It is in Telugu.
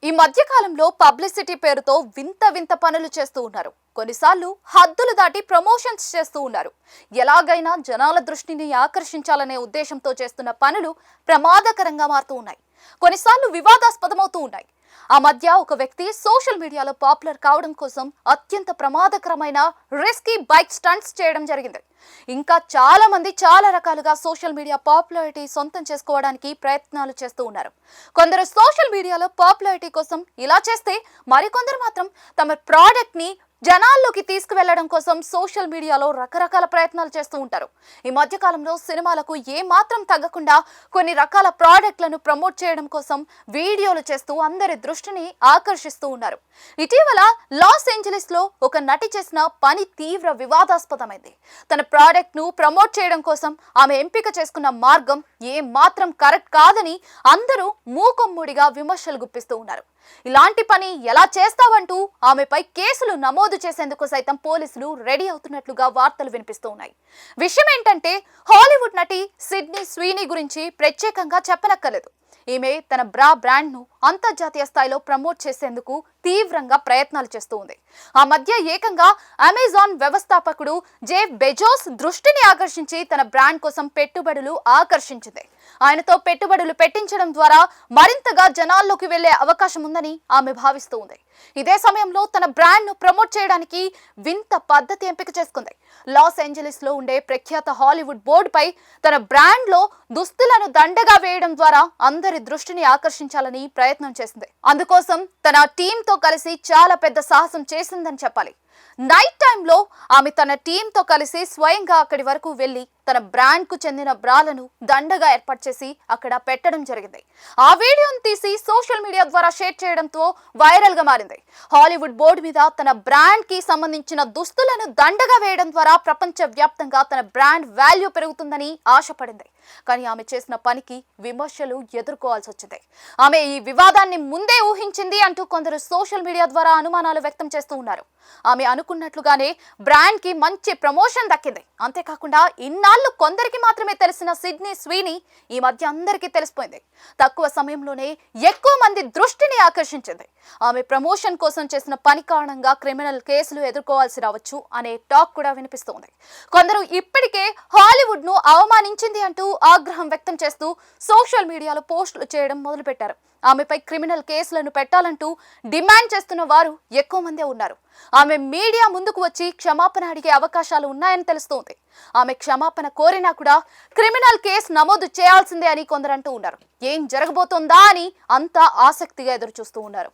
ఈ మధ్య కాలంలో పబ్లిసిటీ పేరుతో వింత వింత పనులు చేస్తూ ఉన్నారు. కొన్నిసార్లు హద్దులు దాటి ప్రమోషన్స్ చేస్తూ ఉన్నారు. ఎలాగైనా జనాల దృష్టిని ఆకర్షించాలనే ఉద్దేశంతో చేస్తున్న పనులు ప్రమాదకరంగా మారుతూ ఉన్నాయి. కొన్నిసార్లు వివాదాస్పదమవుతూ ఉన్నాయి. ఆ మధ్య ఒక వ్యక్తి సోషల్ మీడియాలో పాపులర్ కావడం కోసం అత్యంత ప్రమాదకరమైన రిస్కీ బైక్ స్టంట్స్ చేయడం జరిగింది. ఇంకా చాలా మంది చాలా రకాలుగా సోషల్ మీడియా పాపులారిటీ సొంతం చేసుకోవడానికి ప్రయత్నాలు చేస్తూ ఉన్నారు. కొందరు సోషల్ మీడియాలో పాపులారిటీ కోసం ఇలా చేస్తే, మరికొందరు మాత్రం తమ ప్రోడక్ట్ ని జనాల్లోకి తీసుకువెళ్లడం కోసం సోషల్ మీడియాలో రకరకాల ప్రయత్నాలు చేస్తూ ఉంటారు. ఈ మధ్య కాలంలో సినిమాలకు ఏ మాత్రం తగ్గకుండా కొన్ని రకాల ప్రోడక్ట్లను ప్రమోట్ చేయడం కోసం వీడియోలు చేస్తూ అందరి దృష్టిని ఆకర్షిస్తూ ఉన్నారు. ఇటీవల లాస్ ఏంజలీస్ లో ఒక నటి చేసిన పని తీవ్ర వివాదాస్పదమైంది. తన ప్రోడక్ట్ ను ప్రమోట్ చేయడం కోసం ఆమె ఎంపిక చేసుకున్న మార్గం ఏ మాత్రం కరెక్ట్ కాదని అందరూ మూకొమ్మూడిగా విమర్శలు గుప్పిస్తూ ఉన్నారు. ఇలాంటి పని ఎలా చేస్తావంటూ ఆమెపై కేసులు నమోదు చేసేందుకు సైతం పోలీసులు రెడీ అవుతున్నట్లుగా వార్తలు వినిపిస్తూ ఉన్నాయి. విషయం ఏంటంటే, హాలీవుడ్ నటి సిడ్నీ స్వీనీ గురించి ప్రత్యేకంగా చెప్పనక్కర్లేదు. ఈమె తన బ్రాండ్ ను అంతర్జాతీయ స్థాయిలో ప్రమోట్ చేసేందుకు తీవ్రంగా ప్రయత్నాలు చేస్తూ ఉంది. ఆ మధ్య ఏకంగా అమెజాన్ వ్యవస్థాపకుడు జెఫ్ బెజోస్ దృష్టిని ఆకర్షించి తన బ్రాండ్ కోసం పెట్టుబడులు ఆకర్షించింది. ఆయనతో పెట్టుబడులు పెట్టించడం ద్వారా మరింతగా జనాల్లోకి వెళ్లే అవకాశం ఉందని ఆమె భావిస్తూ ఉంది. ఇదే సమయంలో తన బ్రాండ్ ను ప్రమోట్ చేయడానికి వింత పద్ధతి ఎంపిక చేసుకుంది. లాస్ ఏంజలీస్ లో ఉండే ప్రఖ్యాత హాలీవుడ్ బోర్డుపై తన బ్రాండ్ లో దుస్తులను దండగా వేయడం ద్వారా అందరి దృష్టిని ఆకర్షించాలని ప్రయత్నం చేసింది. అందుకోసం తన టీంతో కలిసి చాలా పెద్ద సాహసం చేసిందని చెప్పాలి. నైట్ టైంలో ఆమె తన టీంతో కలిసి స్వయంగా అక్కడి వరకు వెళ్లి తన బ్రాండ్ కు చెందిన బ్రాలను దండగా ఏర్పాటు చేసి అక్కడ పెట్టడం జరిగింది. ఆ వీడియోను తీసి సోషల్ మీడియా ద్వారా షేర్ చేయడంతో వైరల్ గా మారింది. హాలీవుడ్ బోర్డు మీద తన బ్రాండ్ కి సంబంధించిన దుస్తులను దండగా వేయడం ద్వారా ప్రపంచ వ్యాప్తంగా తన బ్రాండ్ వాల్యూ పెరుగుతుందని ఆశపడింది. కానీ ఆమె చేసిన పనికి విమర్శలు ఎదుర్కోవాల్సి వచ్చింది. ఆమె ఈ వివాదాన్ని ముందే ఊహించింది అంటూ కొందరు సోషల్ మీడియా ద్వారా అనుమానాలు వ్యక్తం చేస్తూ ఉన్నారు. ఆమె అనుకున్నట్లుగానే బ్రాండ్ కి మంచి ప్రమోషన్ దక్కింది. అంతేకాకుండా ఇన్నాళ్ళు కొందరికి మాత్రమే తెలిసిన సిడ్నీ స్వీనీ ఈ మధ్య అందరికీ తెలిసిపోయింది. తక్కువ సమయంలోనే ఎక్కువ మంది దృష్టిని ఆకర్షించింది. ఆమె ప్రమోషన్ కోసం చేసిన పని కారణంగా క్రిమినల్ కేసులు ఎదుర్కోవాల్సి రావచ్చు అనే టాక్ కూడా వినిపిస్తోంది. కొందరు ఇప్పటికే హాలీవుడ్ ను అవమానించింది అంటూ ఆగ్రహం వ్యక్తం చేస్తూ సోషల్ మీడియాలో పోస్టులు చేయడం మొదలుపెట్టారు. ఆమెపై క్రిమినల్ కేసులను పెట్టాలంటూ డిమాండ్ చేస్తున్న వారు ఎక్కువ మందే ఉన్నారు. ఆమె మీడియా ముందుకు వచ్చి క్షమాపణ అడిగే అవకాశాలు ఉన్నాయని తెలుస్తోంది. ఆమె క్షమాపణ కోరినా కూడా క్రిమినల్ కేసు నమోదు చేయాల్సిందే అని కొందరు అంటూ ఉన్నారు. ఏం జరగబోతోందా అని అంతా ఆసక్తిగా ఎదురు చూస్తూ ఉన్నారు.